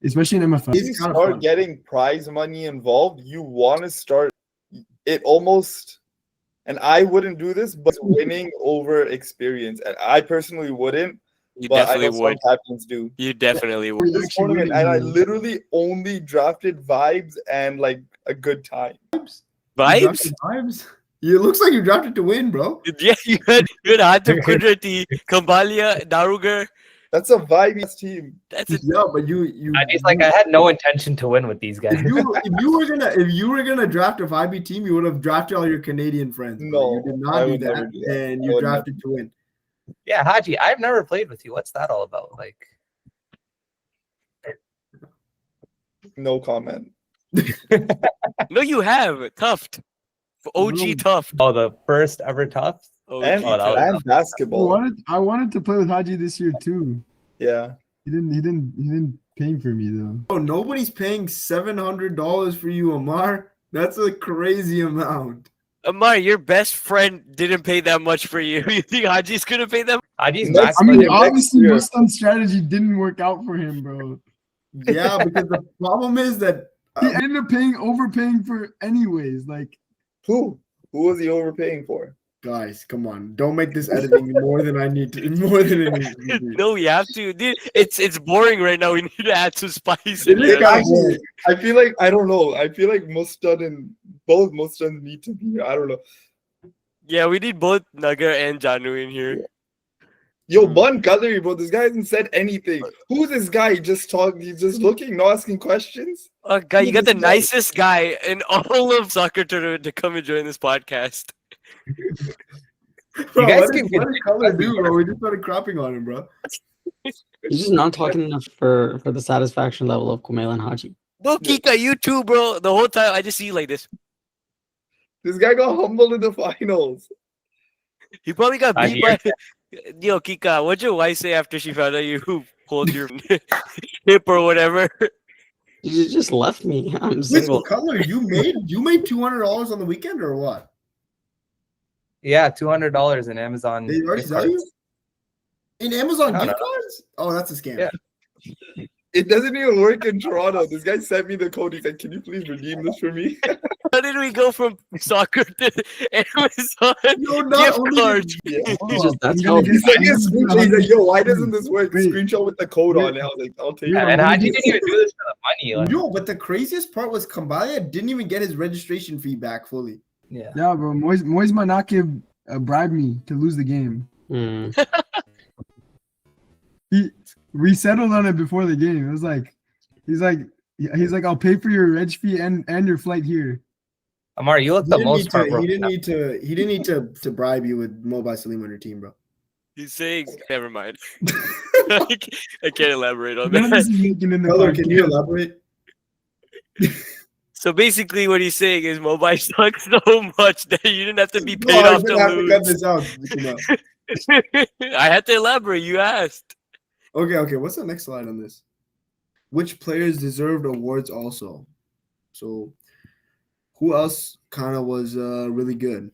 especially in MFL. If you start getting prize money involved, you want to start it almost, and I wouldn't do this, but winning over experience. And I personally wouldn't. You But I know definitely would. some captains do. You definitely would. This tournament, and I literally only drafted vibes and like a good time. Vibes? Vibes. It looks like you drafted to win, bro. Yeah, you had Hatem Kudrati, Kambalia, Darugar. That's a vibey team. That's it. Yeah, but you. It's like I had no intention to win with these guys. If you were gonna draft a vibey team, you would have drafted all your Canadian friends. Bro. No, you did I not do would never that, do that. and I you would drafted to win. Yeah, Haji, I've never played with you. What's that all about? Like, No comment. No, you have Tuft. OG Tuft. oh, the first ever tough. OG And, Oh, that was- and I basketball. wanted to play with Haji this year too. Yeah. He didn't pay for me though. Oh, nobody's paying $700 for you, Amar. That's a crazy amount. Amar, your best friend didn't pay that much for you. You think Haji's gonna pay them? Haji's Next- max I mean, budget- obviously, year. Mustan strategy didn't work out for him, bro. Yeah, because the problem is that He ended up overpaying for anyways. Like Who was he overpaying for? Guys, come on. Don't make this editing more than I need to. More than it needs to be. No, we have to, dude. It's boring right now. We need to add some spice It in is here. actually, I feel like I don't know. I feel like Mustard and both Mustard need to be here. I don't know. Yeah, we need both Nagar and Janu in here. Yo, Bun Kadri, bro. This guy hasn't said anything. Who's this guy? Just talking. He's just looking, not asking questions. Oh, guy, you got the This guy- nicest guy in all of soccer tournament to come and join this podcast. Bro, guys what can did Color do, bro? We just started crapping on him, bro. He's just not talking enough for the satisfaction level of Kumail and Haji. Bro, Kika, you too, bro. The whole time I just see you like this. This guy got humbled in the finals. He probably got I beat by. Yo, Kika, what'd your wife say after she found out you pulled your hip or whatever? You just left me. I'm Wait, single. so Color, you made $200 on the weekend or what? Yeah, $200 in Amazon. They already gift tell you? cards. In Amazon I don't gift cards? Oh, that's a scam. Yeah. It doesn't even work in Toronto. This guy sent me the code. He said, "Can you please redeem this for me?" How did we go from soccer to Amazon No, not gift only cards? Yeah. It's just, that's You're how gonna He sent me a screenshot. He's like, "Yo, why doesn't this work?" Wait. Screenshot with the code on it. I was like, "I'll take Yeah, it." And Haji didn't even do this for the money. Like, No, but the craziest part was Kambaya didn't even get his registration fee back fully. yeah. Yeah, bro. Moise Manake bribed me to lose the game. Hmm. We settled on it before the game. It was like, he's like, I'll pay for your reg fee and your flight here. Amar, you look He the didn't most need to. heartbroken. He didn't need to bribe you with Mobile Salim on your team, bro. He's saying, never mind. I can't elaborate on None of this that. is making in the Color, can you podcast. elaborate? So basically, what he's saying is Mobile sucks so much that you didn't have to be No, paid I off to didn't have to cut lose. this out. Kumail. I had to elaborate. You asked. Okay. What's the next slide on this? Which players deserved awards also? So, who else kind of was really good?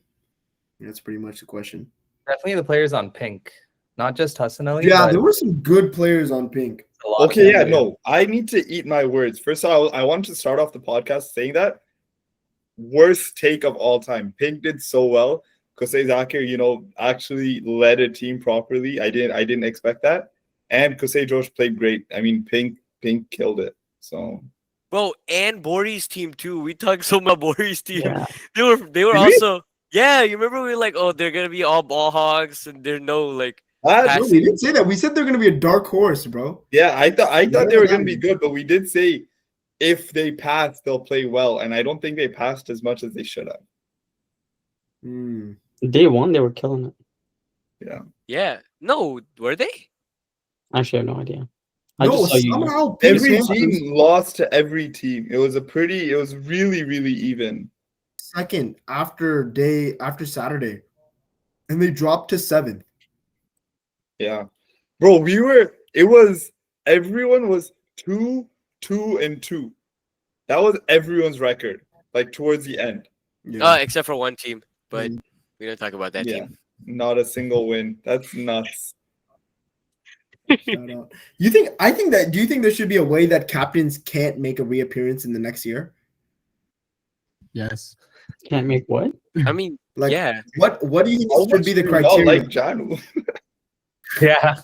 That's pretty much the question. Definitely the players on pink, not just Hassan Ali. Yeah, but there were some good players on pink. a lot of Okay, yeah, them. no, I need to eat my words. First, I want to start off the podcast saying that worst take of all time. Pink did so well. Kosei Zakir, actually led a team properly. I didn't expect that. And Kosei Josh played great. I mean, Pink killed it. So Bro, and Bori's team too. We talked so much about Bori's team. Yeah. They were Did we? also yeah. You remember we were like, oh, they're gonna be all ball hogs, and there's no like. that, Pass- No, we didn't say that. We said they're going to be a dark horse, bro. yeah, I thought they were gonna be Yeah. good, but we did say if they pass, they'll play well. And I don't think they passed as much as they should have. Hmm. Day one, they were killing it. Yeah. No, were they? Actually, I have no idea. I No, just saw you. somehow Pink's Every Panthers team lost to every team. It was really, really even. second after Saturday, and they dropped to 7th. Yeah. Bro, everyone was 2, 2, and 2. That was everyone's record, like towards the end. Yeah. Except for one team, but we don't talk about that Yeah. team. Not a single win. That's nuts. Shout out. Do you think there should be a way that captains can't make a reappearance in the next year? Yes. Can't make what? I mean, Like, yeah. what do you think How should much be the do y'all criteria? like Janu? Yeah.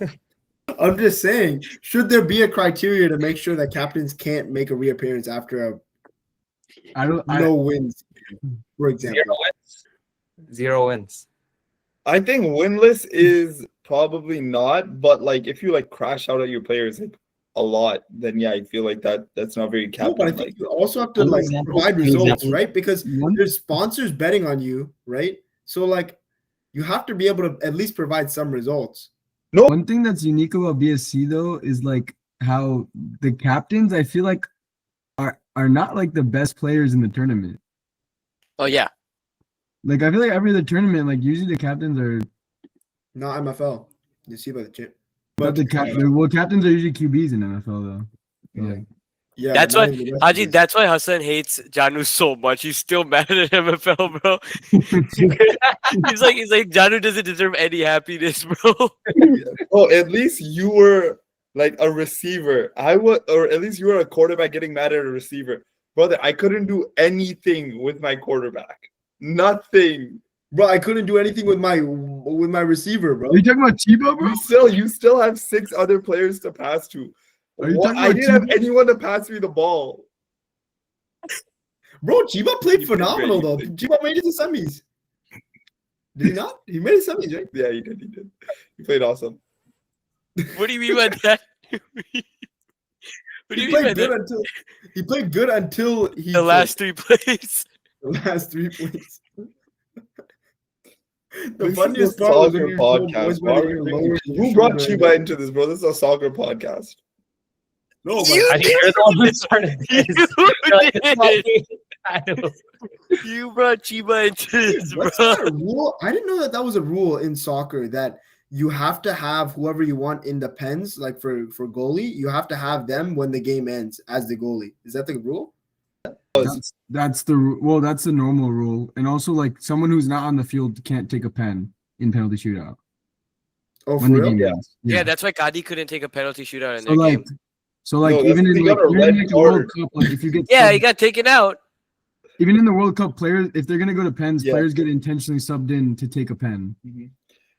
I'm just saying, should there be a criteria to make sure that captains can't make a reappearance after I don't. no wins, for example? 0 wins. 0 wins. I think winless is probably not, but like if you like crash out at your players like a lot, then yeah, I feel like that's not very No, but I captain think like. you also have to One like example- provide one results, example. right? Because One- there's sponsors betting on you, right? So like you have to be able to at least provide some results. One thing that's unique about BSC though is like how the captains I feel like are not like the best players in the tournament. Oh yeah. Like I feel like every other tournament, like usually the captains are Not MFL. You see by the chip. but captains are usually QBs in NFL though. Yeah. Like, Yeah, That's but not why in the rest Haji, of this. that's why Hassan hates Janu so much. He's still mad at MFL, bro. he's like Janu doesn't deserve any happiness, bro. Oh, at least you were like a receiver. Or at least you were a quarterback getting mad at a receiver. Brother, I couldn't do anything with my quarterback. Nothing. Bro, I couldn't do anything with my receiver, bro. Are you talking about Tebow, bro? You still have 6 other players to pass to. Are you talking I about didn't have Tebow? anyone to pass me the ball. Bro, Chiba played He played phenomenal great. though. Chiba made it to semis. Did he not? He made it to semis, right? Yeah, he did. He played awesome. What do you mean by that? What do He you mean by played good that? until he played good until he The last 3 plays. the last 3 points. The This is funniest a part was when soccer you told podcast. boys Why better are we your thinking- lower Who brought shoulder. Chiba into this, bro? This is a soccer podcast. No, You I think you're the one who started this. You It's not did. me. I know. You brought Chiba into this, What's bro. that a rule? I didn't know that was a rule in soccer that you have to have whoever you want in the pens, like for goalie, you have to have them when the game ends as the goalie. Is that the rule? That's the normal rule, and also like someone who's not on the field can't take a pen in penalty shootout Oh, for when the real? game Yeah. ends. Yeah, that's why Kadi couldn't take a penalty shootout in So their like, game. No, that's even because in they got a even in red like the World card. Cup, like if you get Yeah, subbed- he got taken out. even in the World Cup, players if they're gonna go to pens, Yeah. players get intentionally subbed in to take a pen.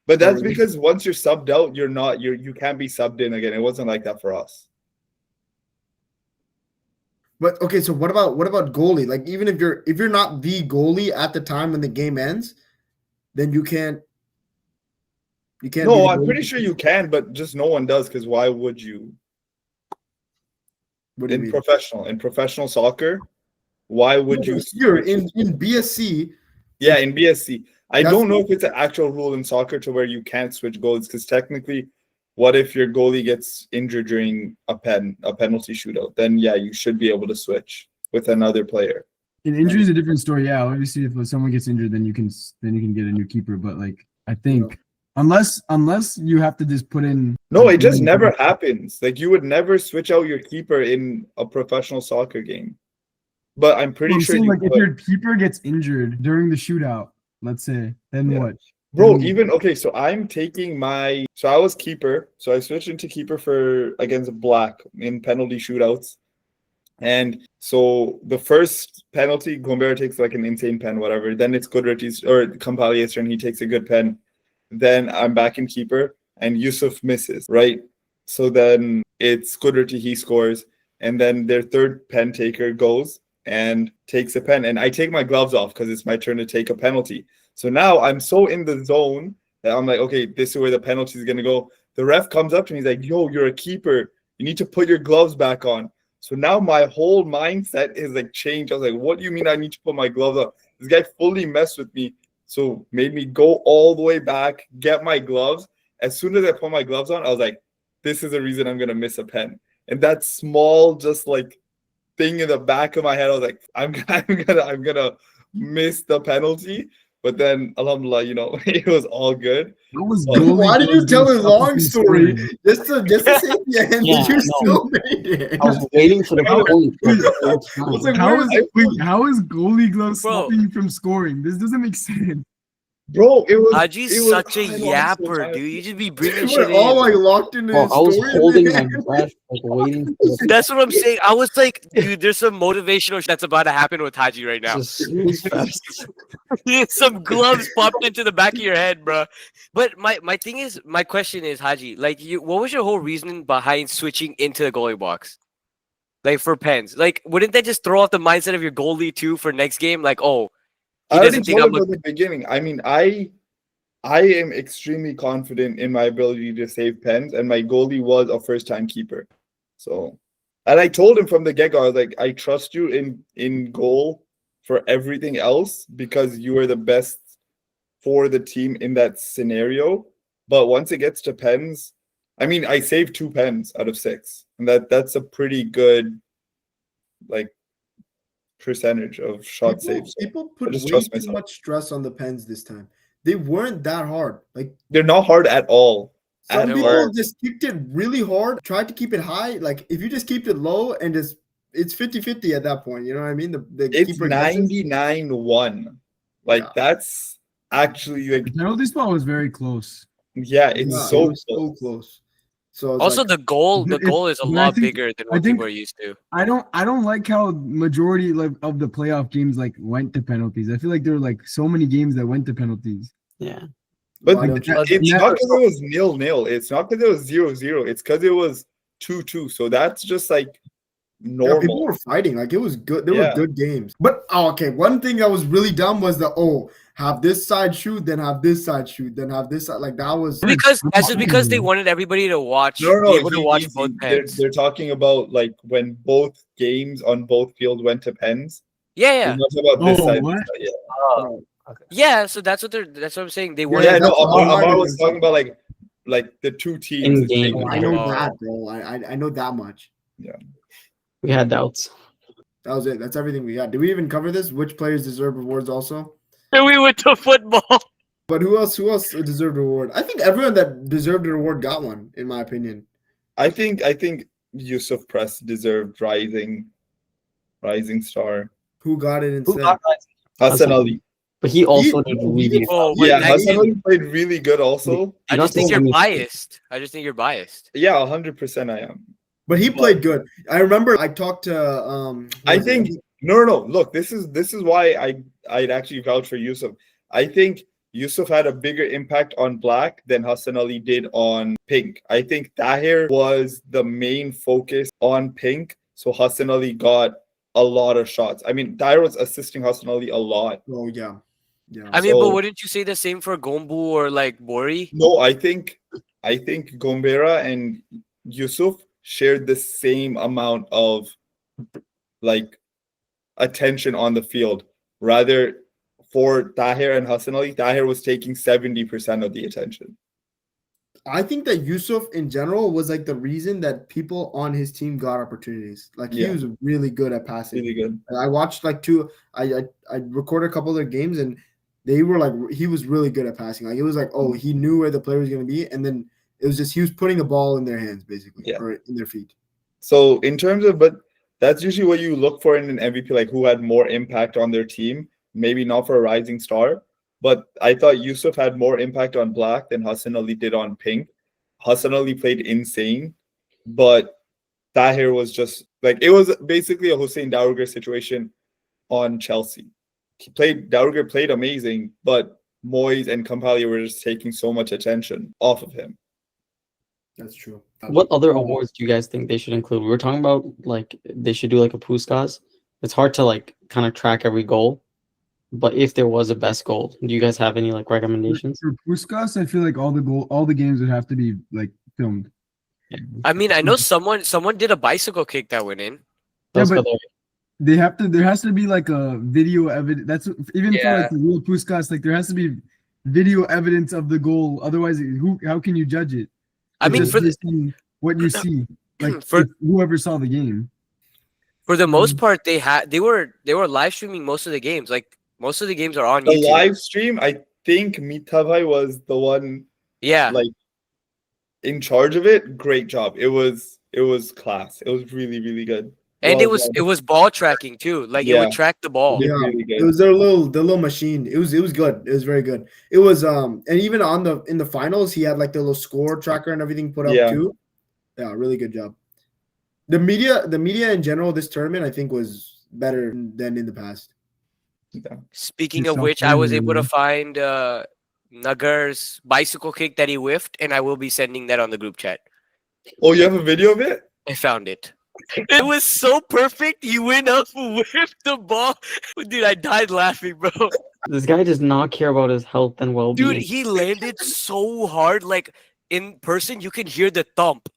But that's really? because once you're subbed out, you can't be subbed in again. It wasn't like that for us. But okay, so what about goalie? Like even if you're not the goalie at the time when the game ends, then you can't. You can't. be No, the I'm goalie. pretty sure you can, but just no one does because why would you? What do you In mean? professional soccer, why would you? Here in BSC? Yeah, in BSC. I That's- don't know if it's an actual rule in soccer to where you can't switch goalies because technically, what if your goalie gets injured during a penalty shootout? Then yeah, you should be able to switch with another player. An injury is a different story. Yeah, obviously, if someone gets injured, then you can get a new keeper. But like, I think unless you have to just put in. No, it just never happens. Like you would never switch out your keeper in a professional soccer game. But I'm pretty I'm sure saying, you like if could. your keeper gets injured during the shootout, let's say, then Yeah. what? Bro, Mm. even okay, so I'm taking so I was keeper, so I switched into keeper for against Black in penalty shootouts. And so the first penalty, Gombert takes like an insane pen, whatever. Then it's Goodrich or Kampali's turn, he takes a good pen. Then I'm back in keeper and Yusuf misses, right? So then it's Goodrich, he scores, and then their third pen taker goes and takes a pen. And I take my gloves off because it's my turn to take a penalty. So now I'm so in the zone that I'm like, okay, this is where the penalty is going to go. The ref comes up to me, he's like, yo, you're a keeper. You need to put your gloves back on. So now my whole mindset is like changed. I was like, what do you mean I need to put my gloves on? This guy fully messed with me. So made me go all the way back, get my gloves. As soon as I put my gloves on, I was like, this is the reason I'm going to miss a pen. And that small, just like thing in the back of my head, I was like, I'm gonna miss the penalty. But then, alhamdulillah, it was all good. That was Why did you tell a long story just to say at the end Yeah, that you no. still made it? I was waiting for the How- point. I was like, How where is is how is goalie gloves Bro. stopping you from scoring? This doesn't make sense. Bro, it was. Haji's it was- such a I know, I'm so yapper, tired. dude. You just be bringing We're shit all in. like locked into Oh, his I was story at the holding my end. breath, like waiting for the That's what I'm saying. I was like, dude, there's some motivational shit that's about to happen with Haji right now. just snooze fest. Some gloves popped into the back of your head, bro. But my question is, Haji, like, what was your whole reasoning behind switching into the goalie box? Like for pens, like, wouldn't that just throw off the mindset of your goalie too for next game? Like, oh, I he already doesn't think told I'm him from the beginning. I mean, I am extremely confident in my ability to save pens, and my goalie was a first-time keeper. So, and I told him from the get-go, I was like, I trust you in goal for everything else because you are the best for the team in that scenario. But once it gets to pens, I mean, I saved 2 pens out of 6, and that's a pretty good like percentage of shot saves. People put just way trust too myself. much stress on the pens this time. They weren't that hard. Like They're not hard at all. some At people all. just kicked it really hard, tried to keep it high. Like if you just keep it low and just it's 50-50 at that point. You know what I mean? The It's keeper gets it. 99-1. Like Yeah. that's actually like The penalty spot was very close. yeah, it's Yeah, so it was so close. close. So it's Also, like, the goal But is a but I lot think- bigger than I what think- people are used to. I don't like how majority like of the playoff games like went to penalties. I feel like there were like so many games that went to penalties. Yeah. But why don't you? it's Yeah. not because it was 0-0. It's not because it was 0-0. It's because it was 2-2. So that's just like Yeah, people normal. were fighting. Like it was good. There were Yeah. good games. But okay, one thing that was really dumb was have this side shoot, then have this side shoot, then have this side. Like that was That's just because they wanted everybody to watch, No, be able to watch easy. both pens. They're talking about like when both games on both fields went to pens. Yeah, They're yeah, not talking about this Oh, side. what? This side, yeah. Oh, okay. yeah. So that's what I'm saying. They wanted. Yeah, no, that's what Amar I was did. talking about like the two teams. In the same game. I game. know Oh. that, bro. I know that much. We had doubts. That was it. That's everything we got. Did we even cover this? Which players deserve rewards also? And we went to football. But who else deserved a reward? I think everyone that deserved a reward got one, in my opinion. I think Yusuf Press deserved rising star. Who got it Who instead? got Rising? Hassan Ali. But he also He- did he really did- Oh, but Yeah, that Hassan game- Ali played really good also. I You just don't think you're think- biased. I just think you're biased. Yeah, 100% I am. But he played good. I remember I talked to I was it? think no. Look, this is why I'd actually vouch for Yusuf. I think Yusuf had a bigger impact on black than Hassan Ali did on pink. I think Tahir was the main focus on pink, so Hassan Ali got a lot of shots. I mean, Tahir was assisting Hassan Ali a lot. Oh yeah. Yeah. I mean, but So- wouldn't you say the same for Gombu or like Bori? No, I think Gombera and Yusuf shared the same amount of like attention on the field. Rather, for Tahir and Hassan Ali, Tahir was taking 70% of the attention. I think that Yusuf in general was like the reason that people on his team got opportunities. Like he Yeah. was really good at passing. Really good. I watched like I recorded a couple of their games and they were like he was really good at passing. Like it was like he knew where the player was going to be, and then it was just he was putting the ball in their hands basically, Yeah. or in their feet. So in terms of, but that's usually what you look for in an MVP, like who had more impact on their team. Maybe not for a rising star, but I thought Yusuf had more impact on black than Hassan Ali did on pink. Hassan Ali played insane, but Tahir was just like, it was basically a Hussein Daruger situation on Chelsea. Daruger played amazing, but Moyes and Kampali were just taking so much attention off of him. That's true. What other awards do you guys think they should include? We were talking about like they should do like a Puskas. It's hard to like kind of track every goal, but if there was a best goal, do you guys have any like recommendations? For Puskas, I feel like all the games would have to be like filmed. I mean, I know someone did a bicycle kick that went in. Yeah, Those but other- they have to. There has to be like a video evidence. That's even for Yeah. like the real Puskas. Like there has to be video evidence of the goal. Otherwise, how can you judge it? I It's mean, just for the based on what you see, like For- whoever saw the game. for the most part, they were live streaming most of the games. Like most of the games are on The YouTube. live stream, I think Mitavai was the one Yeah, like in charge of it. Great job. It was class. It was really, really good. and Well it was done. ball tracking too. Like it Yeah. would track the ball. It Yeah, was really it good. was their little machine. It was good. It was very good. It was and even in the finals, he had like the little score tracker and everything put up Yeah. too. Yeah, really good job. The media in general, this tournament I think was better than in the past. Yeah. Speaking It's of not which, I was funny, able to man. find Nagar's bicycle kick that he whiffed, and I will be sending that on the group chat. Oh, you have a video of it? I found it. It was so perfect. He went up, whipped the ball. Dude, I died laughing, bro. This guy does not care about his health and well-being. Dude, he landed so hard. Like in person, you can hear the thump.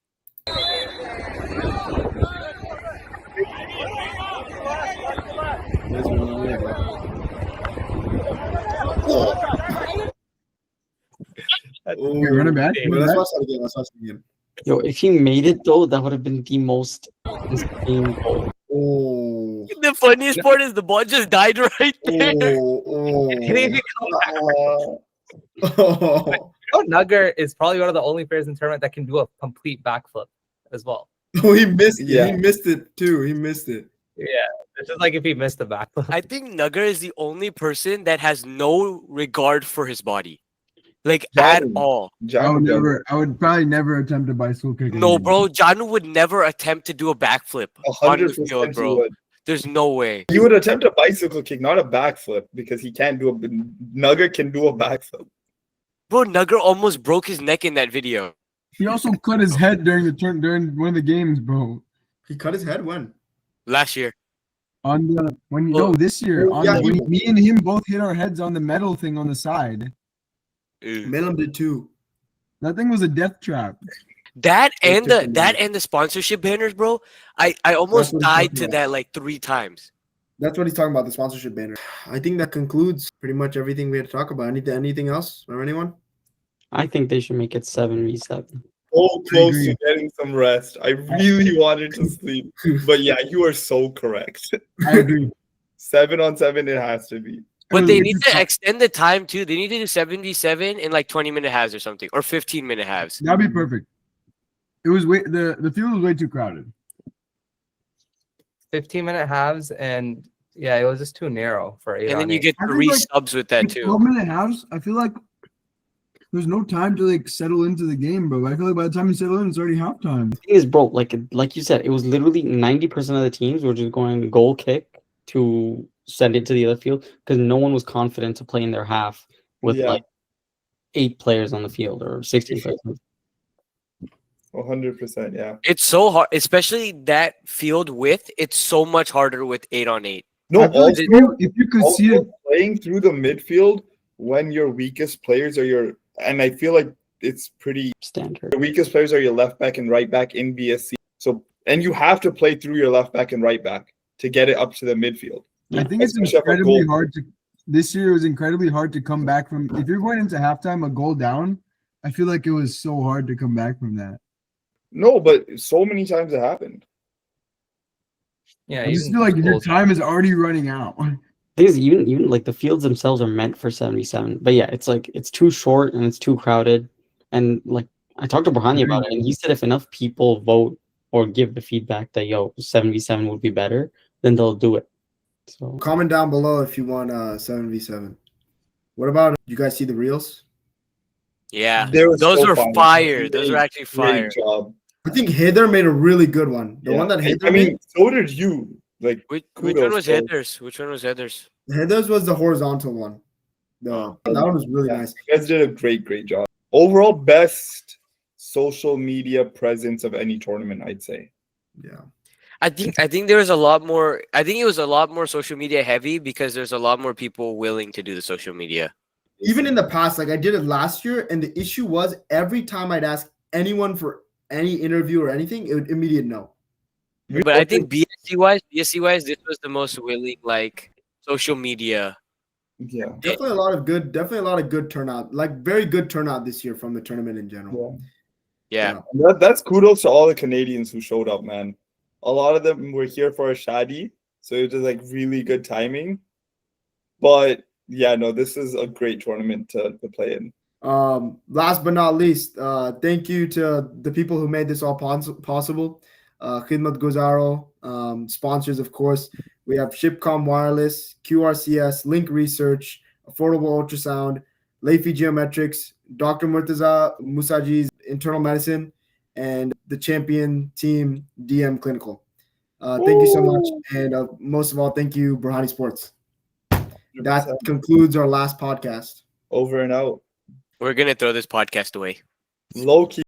Oh, Wait, run it back. Wait, let's watch that again. Let's watch it again. Yo, if he made it though, that would have been the most insane goal. Oh, The funniest part is the ball just died right there. oh, He didn't even come back. oh. You know, Nugger is probably one of the only players in the tournament that can do a complete backflip as well. Oh, he missed it. Yeah. He missed it too. He missed it. Yeah, it's just like if he missed the backflip. I think Nugger is the only person that has no regard for his body. Like at Janu. all. I would probably never attempt a bicycle kick. No, again. bro. Janu would never attempt to do a backflip on the 100% field, he bro. would. There's no way. He would attempt a bicycle kick, not a backflip, because he can't do a. Nugget can do a backflip. Bro, Nugger almost broke his neck in that video. He also cut his head during one of the games, bro. He cut his head when? Last year. This year. Me and him both hit our heads on the metal thing on the side. Ew. Milam did too. That thing was a death trap. That and different the sponsorship banners, bro. I almost what he's died talking to about. that like 3 times. That's what he's talking about, the sponsorship banner. I think that concludes pretty much everything we had to talk about. Anything else or anyone? I think they should make it 7v7. So close agree. to getting some rest. I really wanted to sleep, but yeah, you are so correct. I agree. 7-on-7, it has to be. But they It's need a to extend the time too. They need to do 7v7 in like 20-minute halves or something, or 15-minute halves. That'd be perfect. It was the field was way too crowded. 15-minute halves, and yeah, it was just too narrow for 8 And on then you 8. get I think, 3 like, subs with that In too. 12-minute halves, I feel like there's no time to like settle into the game, bro. I feel like by the time you settle in, it's already halftime. The thing is, bro, like you said, it was literally 90% of the teams were just going goal kick to send it to the other field because no one was confident to play in their half with Yeah. like 8 players on the field or 16 players. 100%, yeah. It's so hard, especially that field width. It's so much harder with 8-on-8. No, I feel like also, if you could see it, also playing through the midfield when your weakest players are your, and I feel like it's pretty, Standard. the weakest players are your left back and right back in BSC. So, and you have to play through your left back and right back to get it up to the midfield. I think it's Especially if a incredibly goal- hard to. This year it was incredibly hard to come back from. If you're going into halftime a goal down, I feel like it was so hard to come back from that. No, but so many times it happened. Yeah, I just even feel like your goals- time is already running out. Thing is, even like the fields themselves are meant for 77, but yeah, it's like it's too short and it's too crowded. And like I talked to Burhani about it, and he said if enough people vote or give the feedback that 7v7 would be better, then they'll do it. So Comment down below if you want 7v7. What about you guys see the reels? Yeah, They were those so are fun. fire. Those are Great- actually fire. Great job. I think Heather made a really good one. The Yeah. one that Heather I mean, made, so did you. Like, Which kudos, one was bro. Heather's? Which one was Heather's? Heather's was the horizontal one. Oh. That one was really Yeah. nice. You guys did a great job. Overall, best social media presence of any tournament, I'd say. Yeah. I think there was a lot more. I think it was a lot more social media heavy because there's a lot more people willing to do the social media. Even in the past, like I did it last year, and the issue was every time I'd ask anyone for any interview or anything, it would immediate no. But I think BSC wise, this was the most willing like social media. Yeah. Definitely a lot of good turnout. Like very good turnout this year from the tournament in general. Yeah. That's kudos to all the Canadians who showed up, man. A lot of them were here for a shadi, so it was like really good timing. But yeah, no, this is a great tournament to play in. Last but not least, thank you to the people who made this all possible. Khidmat Gozaro, sponsors, of course. We have Shipcom Wireless, QRCS, Link Research, Affordable Ultrasound, Leifi Geometrics, Dr. Murtaza Musaji's Internal Medicine, and the champion team, DM Clinical. Thank you so much. And most of all, thank you, Burhani Sports. That 100%. concludes our last podcast. Over and out. We're gonna throw this podcast away. Low key.